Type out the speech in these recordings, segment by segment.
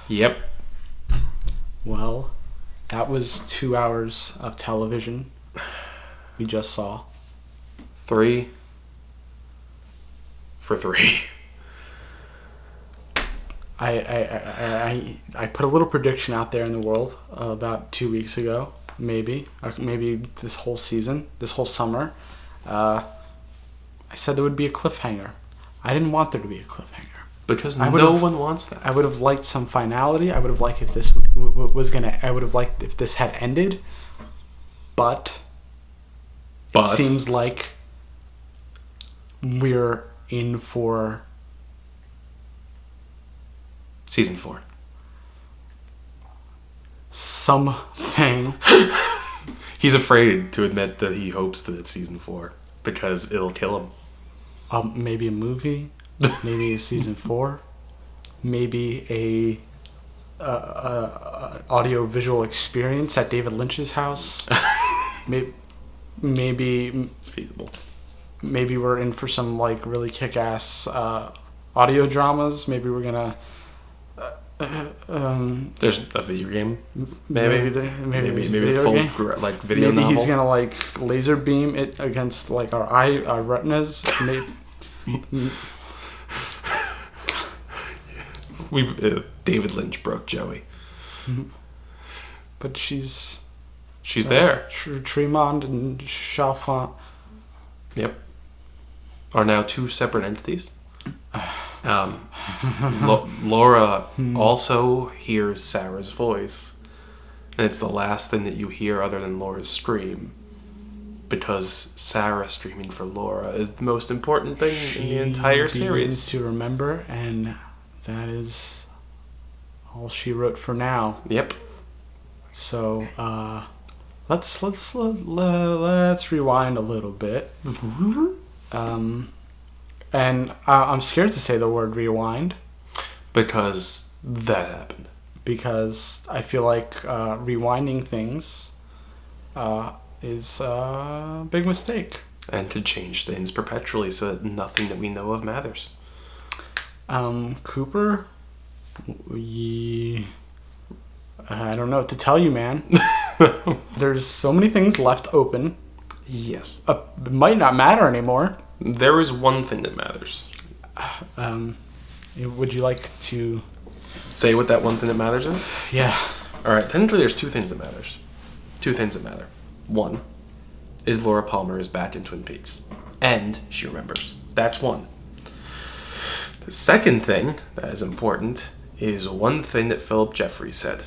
Yep. Well, that was 2 hours of television we just saw. 3 for 3. I put a little prediction out there in the world about 2 weeks ago, maybe this whole season, this whole summer. I said there would be a cliffhanger. I didn't want there to be a cliffhanger. Because no one wants that. I would have liked some finality. I would have liked if this I would have liked if this had ended. But it seems like we're in for season 4. Something. He's afraid to admit that he hopes that it's season 4 because it'll kill him. Maybe a movie. Maybe a season 4. Maybe a audio visual experience at David Lynch's house. Maybe it's feasible. Maybe we're in for some like really kick-ass audio dramas. Maybe we're gonna. There's a video game. Maybe a full game. Like video maybe novel. He's gonna like laser beam it against like our retinas. David Lynch broke Joey. But she's there. Tremonds and Chalfonts. Yep. Are now 2 separate entities. Laura also hears Sarah's voice, and it's the last thing that you hear other than Laura's scream, because Sarah screaming for Laura is the most important thing in the entire series. To remember, and that is all she wrote for now. Yep. So let's rewind a little bit. And I'm scared to say the word rewind. Because that happened. Because I feel like rewinding things is a big mistake. And to change things perpetually so that nothing that we know of matters. Cooper, I don't know what to tell you, man. There's so many things left open. Yes. It might not matter anymore. There is one thing that matters. Would you like to say what that one thing that matters is? Yeah. All right. Technically, there's 2 things that matters. 2 things that matter. One is Laura Palmer is back in Twin Peaks, and she remembers. That's one. The second thing that is important is one thing that Philip Jeffries said.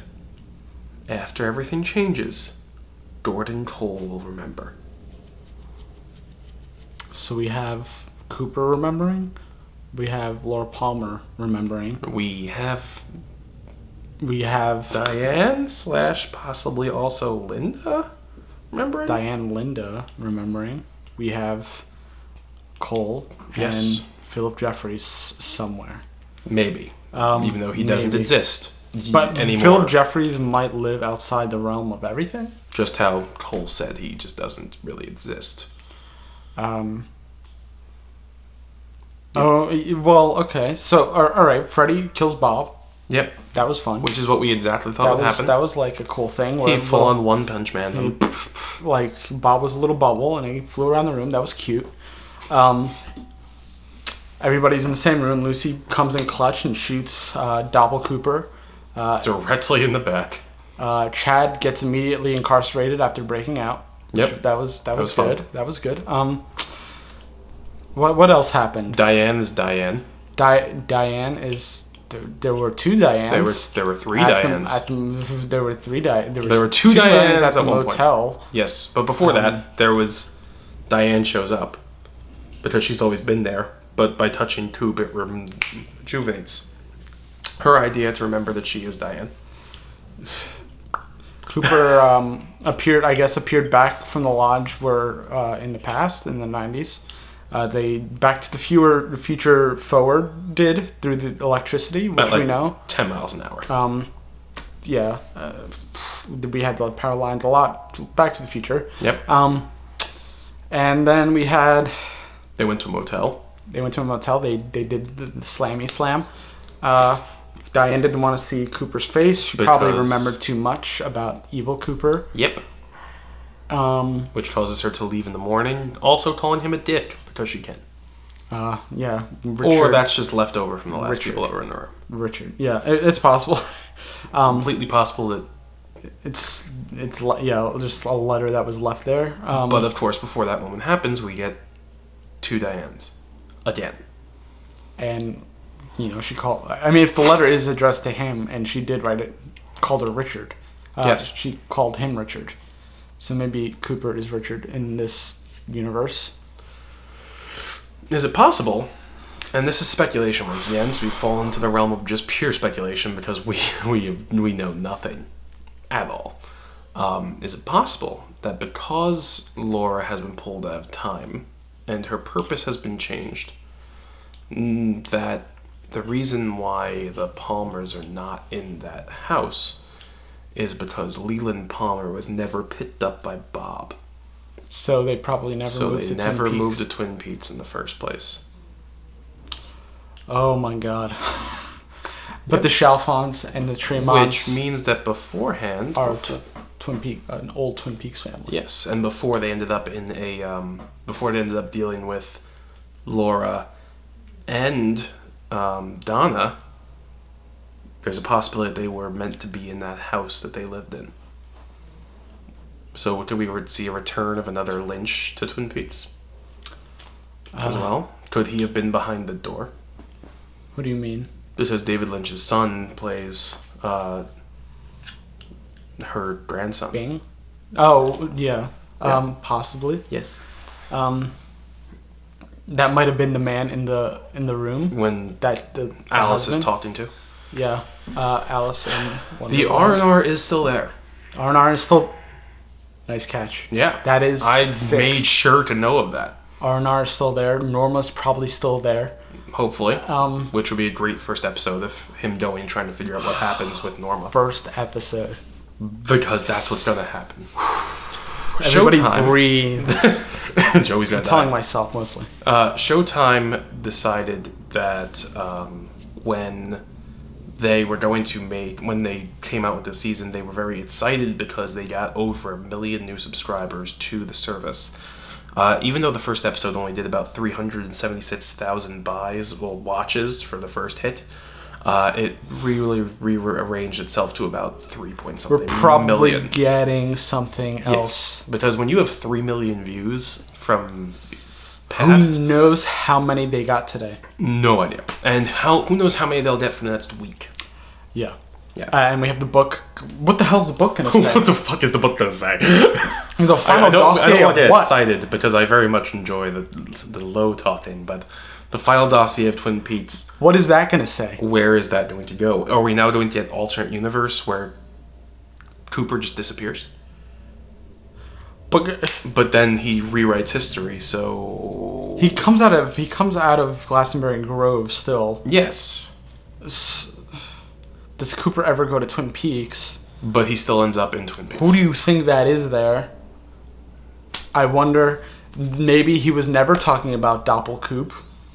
After everything changes, Gordon Cole will remember. So we have Cooper remembering. We have Laura Palmer remembering. We have Diane / possibly also Linda remembering. Diane, Linda remembering. We have Cole and Philip Jeffries somewhere. Maybe. Even though he doesn't exist. But anymore. Philip Jeffries might live outside the realm of everything. Just how Cole said he just doesn't really exist. Oh, well, okay. So, all right, Freddy kills Bob. Yep. That was fun. Which is what we exactly thought would happen. That was like a cool thing. He full on One Punch Man him. Like, Bob was a little bubble, and he flew around the room. That was cute. Everybody's in the same room. Lucy comes in clutch and shoots Doppel Cooper. Directly in the back. Chad gets immediately incarcerated after breaking out. Yep. That was good. Fun. That was good. What else happened? Diane is Diane. Diane is. There were 2 Dianes. There were 3 Dianes. There were 3 Dianes. There were 2 Dianes at the one motel. Point. Yes, but before that, there was Diane shows up because she's always been there. But by touching Coop, it rejuvenates her idea to remember that she is Diane. Cooper appeared back from the lodge where in the past, in the 90s. They Back to the Future Forward did through the electricity, which we know. 10 miles an hour. We had the power lines a lot. Back to the Future. Yep. And then we had... They went to a motel. They did the slammy slam. Diane didn't want to see Cooper's face. She probably remembered too much about evil Cooper. Yep. Which causes her to leave in the morning, also calling him a dick because she can. Yeah. Richard, or that's just left over from the last people that were in the room. Richard. Yeah, it's possible. Completely possible that... It's just a letter that was left there. But of course, before that moment happens, we get 2 Dianes. Again. And, she called... I mean, if the letter is addressed to him, and she did write it, called her Richard. Yes. She called him Richard. So maybe Cooper is Richard in this universe. Is it possible? And this is speculation once again, so we fall into the realm of just pure speculation because we know nothing at all. Is it possible that because Laura has been pulled out of time and her purpose has been changed, that the reason why the Palmers are not in that house is because Leland Palmer was never picked up by Bob. So they probably never moved to Twin Peaks. So they never moved to Twin Peaks in the first place. Oh my god. But the Chalfonts and the Tremonds... Which means that beforehand... Are an old Twin Peaks family. Yes, and before they ended up in before they ended up dealing with Laura and Donna, there's a possibility they were meant to be in that house that they lived in. So could we see a return of another Lynch to Twin Peaks as well? Could he have been behind the door? What do you mean? Because David Lynch's son plays her grandson. Bing? Oh, yeah. Possibly. Yes. That might have been the man in the room when the Alice husband is talking to. Yeah, Alice and the R&R is still there. R&R is still... Nice catch. Yeah. That is I fixed. made sure to know of that. R&R is still there. Norma's probably still there. Hopefully. Which would be a great first episode of him going and trying to figure out what happens with Norma. First episode. Because that's what's going to happen. Everybody Showtime. Breathe. Joey's going to I'm telling myself mostly. Showtime decided that when they came out with the season, they were very excited because they got over 1 million new subscribers to the service. Even though the first episode only did about 376,000 watches for the first hit, it really rearranged itself to about 3 point something million. We're probably getting something else. Yes, because when you have 3 million views from past... Who knows how many they got today? No idea. And who knows how many they'll get for the next week? Yeah. Yeah. And we have the book. What the hell's the book going to say? What the fuck is the book going to say? The final dossier I don't want to of get what? excited because I very much enjoy the low talking, but the final dossier of Twin Peaks. What is that going to say? Where is that going to go? Are we now going to get alternate universe where Cooper just disappears? But then he rewrites history, so he comes out of Glastonbury Grove still. Yes. Does Cooper ever go to Twin Peaks? But he still ends up in Twin Peaks. Who do you think that is there? I wonder. Maybe he was never talking about Doppelcoop.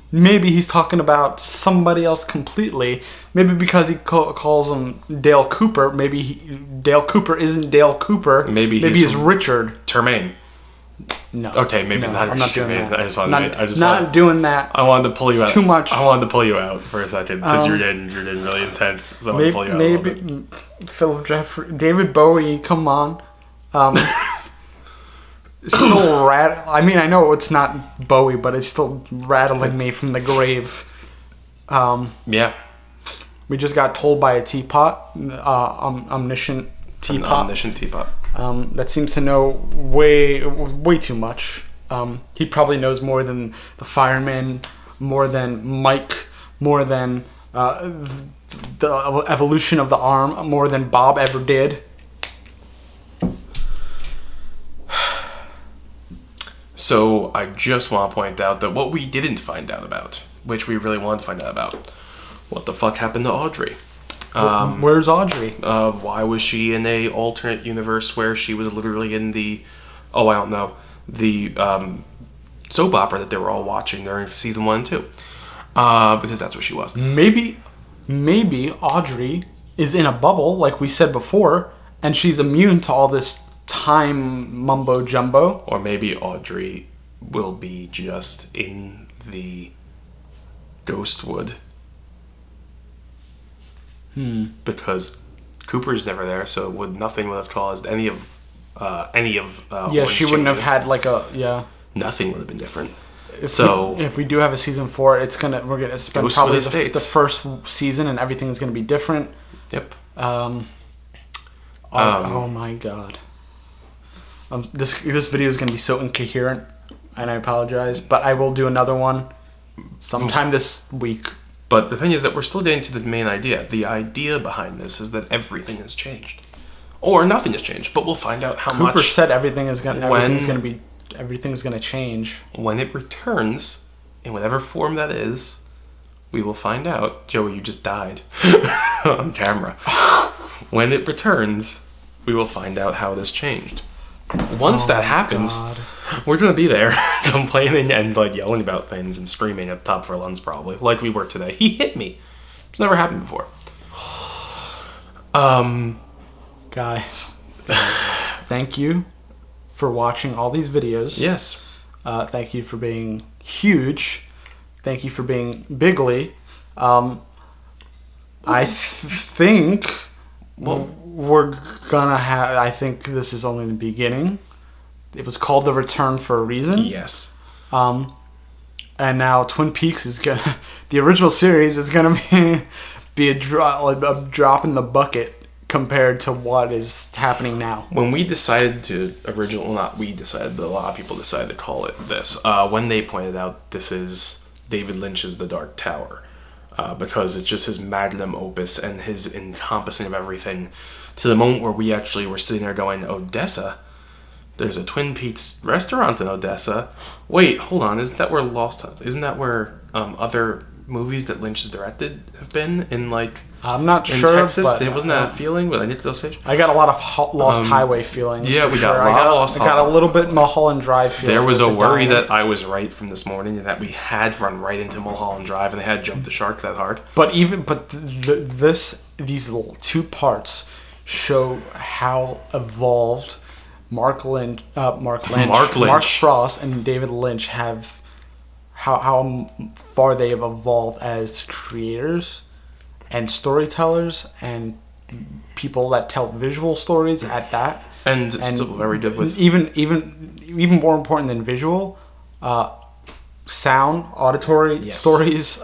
Maybe he's talking about somebody else completely. Maybe because he calls him Dale Cooper. Maybe Dale Cooper isn't Dale Cooper. Maybe he's Richard. Tremaine. No. Okay, maybe it's not. I'm not doing that. I just not doing that. I wanted to pull you out. It's too much. I wanted to pull you out for a second because you're getting really intense. So I wanted to pull you out. Maybe Philip Jeffrey, David Bowie. Come on. Still I mean, I know it's not Bowie, but it's still rattling me from the grave. Yeah. We just got told by a teapot, omniscient teapot. An omniscient teapot. That seems to know way too much. He probably knows more than the fireman, more than Mike, more than the evolution of the arm, more than Bob ever did. So I just want to point out that what we didn't find out about, which we really wanted to find out about, what the fuck happened to Audrey? Where's Audrey? Why was she in a alternate universe where she was literally in the soap opera that they were all watching during season 1 and 2? Because that's what she was. Maybe maybe Audrey is in a bubble, like we said before, and she's immune to all this time mumbo jumbo. Or maybe Audrey will be just in the Ghostwood. Because Cooper's never there, so nothing would have caused any of Horne's she wouldn't have changes. had like a Nothing would have been different. If we do have a season 4, we're gonna spend Ghostwood probably Estates. the first season, and everything's gonna be different. Yep. Oh my god. This video is gonna be so incoherent, and I apologize, but I will do another one sometime this week. But the thing is that we're still getting to the main idea. The idea behind this is that everything has changed, or nothing has changed. But we'll find out how much. Cooper said everything's gonna change when it returns, in whatever form that is. We will find out. Joey, you just died on camera. When it returns, we will find out how it has changed. Once that happens, we're gonna be there complaining and like yelling about things and screaming at the top of our lungs, probably like we were today. He hit me. It's never happened before. Guys, thank you for watching all these videos. Yes. Thank you for being huge. Thank you for being bigly. I think we're gonna have. I think this is only the beginning. It was called The Return for a reason. Yes. And now Twin Peaks is gonna. The original series is gonna be a drop in the bucket compared to what is happening now. When we decided to not we decided, but a lot of people decided to call it this. When they pointed out this is David Lynch's The Dark Tower, because it's just his magnum opus and his encompassing of everything, to the moment where we actually were sitting there going, Odessa? There's a Twin Peaks restaurant in Odessa. Wait, hold on, isn't that where other movies that Lynch has directed have been in, like, I'm not in sure, Texas? but It wasn't that feeling with Nicolas Cage? I got a lot of Lost Highway feelings. Yeah, for we got sure. a lot of Lost I got a Highway. little bit Mulholland Drive feeling. There was a with the worry Diane. that I was right from this morning and that we had run right into Mulholland Drive and they had jumped the shark that hard. But these little two parts show how evolved Mark Frost and David Lynch have, how far they have evolved as creators and storytellers and people that tell visual stories at that. And still very good with even more important than visual, sound, auditory stories.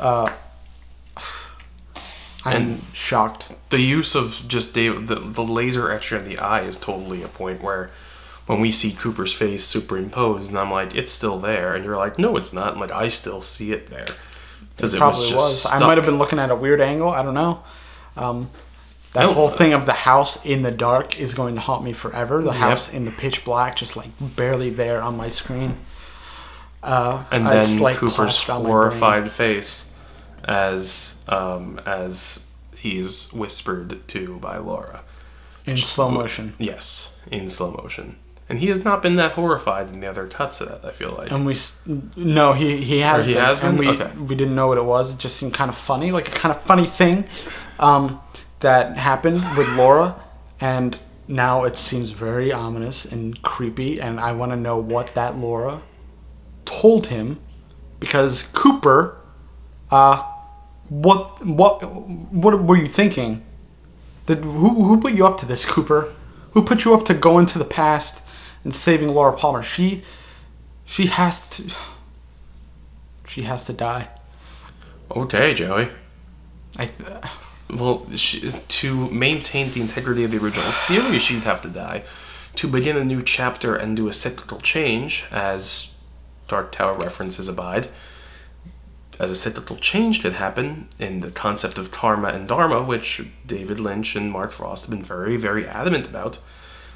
I'm shocked. The use of just the laser extra in the eye is totally a point where when we see Cooper's face superimposed and I'm like, it's still there, and you're like, no, it's not. I'm like, I still see it there. Because it probably was just I might have been looking at a weird angle. I don't know. That whole thing of the house in the dark is going to haunt me forever. The house in the pitch black, just like barely there on my screen. And then like Cooper's horrified face as he's whispered to by Laura. In slow motion. Yes, in slow motion. And he has not been that horrified in the other cuts of that, I feel like. And he has been. Has been? And we didn't know what it was. It just seemed kind of funny, like a kind of funny thing that happened with Laura. And now it seems very ominous and creepy. And I want to know what that Laura told him, because Cooper, what were you thinking? Who put you up to this, Cooper? Who put you up to go into the past and saving Laura Palmer? She has to die. Okay, Joey. Well, to maintain the integrity of the original series, she'd have to die. To begin a new chapter and do a cyclical change, as Dark Tower references abide, as a cyclical change could happen in the concept of karma and dharma, which David Lynch and Mark Frost have been very, very adamant about.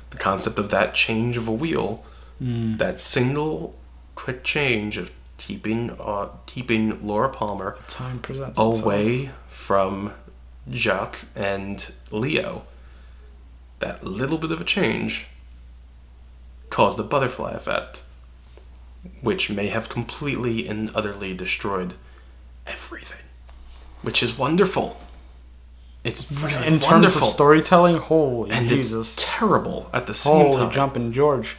The concept of that change of a wheel, that single quick change of keeping Laura Palmer Time presents away from Jacques and Leo. That little bit of a change caused the butterfly effect, which may have completely and utterly destroyed everything, which is wonderful. It's really in terms wonderful. of storytelling, holy And Jesus. it's terrible at the same time. Holy jumping George.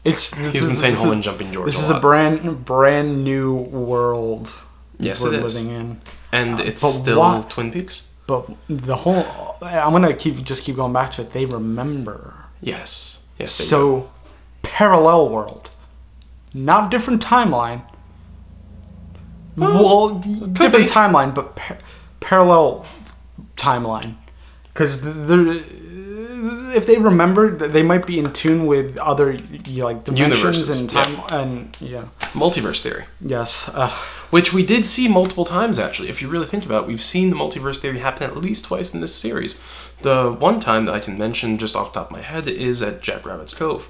He's been saying holy jumping George This a is lot. a brand new world Yes, we're it is. living in. And it's but still what- Twin Peaks? But the whole... I'm going to keep going back to it. They remember. Yes. Yes, they do. So, parallel world. Not different timeline. Well, different be. timeline, but parallel timeline. Because if they remember, they might be in tune with other like dimensions Universes, and time and yeah. Multiverse theory. Yes. Which we did see multiple times, actually. If you really think about it, we've seen the multiverse theory happen at least twice in this series. The one time that I can mention just off the top of my head is at Jack Rabbit's Cove.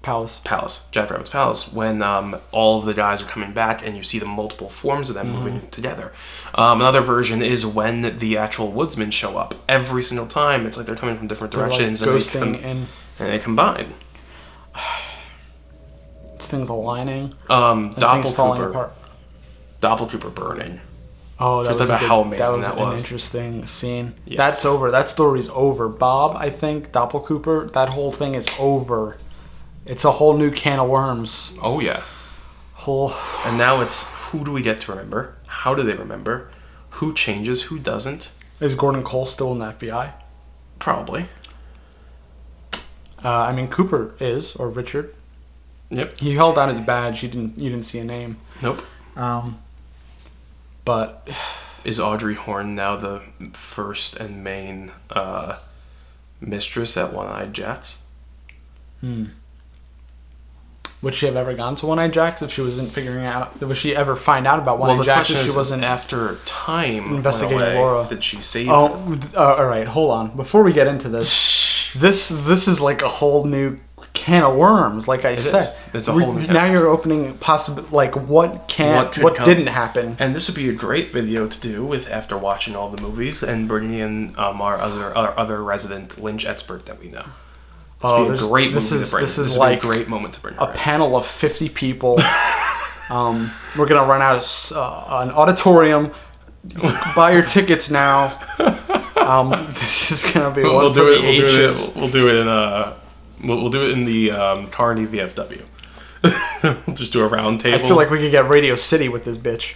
Jack Rabbit's Palace, when all of the guys are coming back and you see the multiple forms of them moving together. Another version is when the actual Woodsmen show up. Every single time, it's like they're coming from different directions like ghosting and they combine. It's things aligning. Things falling apart. Doppelcooper burning. Oh, that Just was, about how amazing that that was was. an interesting scene. Yes. That's over. That story's over. Bob, I think, Doppelcooper, that whole thing is over. It's a whole new can of worms. Oh, yeah. And now it's, who do we get to remember? How do they remember? Who changes? Who doesn't? Is Gordon Cole still in the FBI? Probably. I mean, Cooper is, or Richard. Yep. He held out his badge. You didn't see a name. Nope. But Is Audrey Horne now the first and main mistress at One-Eyed Jack's? would she have ever gone to One-Eyed Jack's if she wasn't figuring out? Would she ever find out about One-Eyed Jack's if she wasn't after time investigating went away, Laura? did she save her? All right. Hold on. Before we get into this, this is like a whole new can of worms. Like I said, is. It's a whole new can now of you're opening what What could come. didn't happen. And this would be a great video to do with after watching all the movies and bringing in our other resident Lynch expert that we know. This would be a great movie to bring. This is would like be a great moment to bring. a panel of 50 people. We're gonna run out of an auditorium. Buy your tickets now. This is gonna be one for the ages. We'll do it in the Carney VFW. We'll just do a round table. I feel like we could get Radio City with this bitch.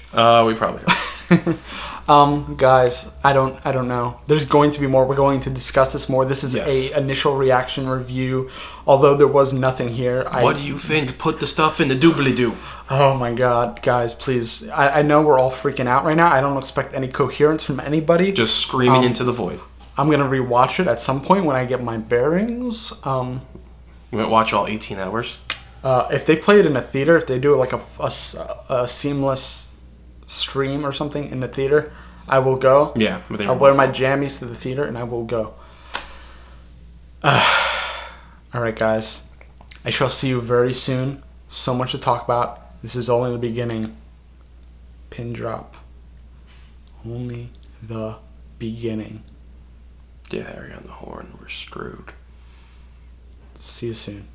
We probably don't. Guys, I don't know. There's going to be more. We're going to discuss this more. This is Yes. a initial reaction review. Although there was nothing here. What do you think? Put the stuff in the doobly-doo. Oh my god, guys, please. I know we're all freaking out right now. I don't expect any coherence from anybody. Just screaming into the void. I'm going to rewatch it at some point when I get my bearings. We might watch all 18 hours. If they play it in a theater, if they do like a seamless stream or something in the theater, I will go. Yeah. I'll wear my jammies to the theater and I will go. All right, guys. I shall see you very soon. So much to talk about. This is only the beginning. Pin drop. Only the beginning. Get Harry on the horn. We're screwed. See you soon.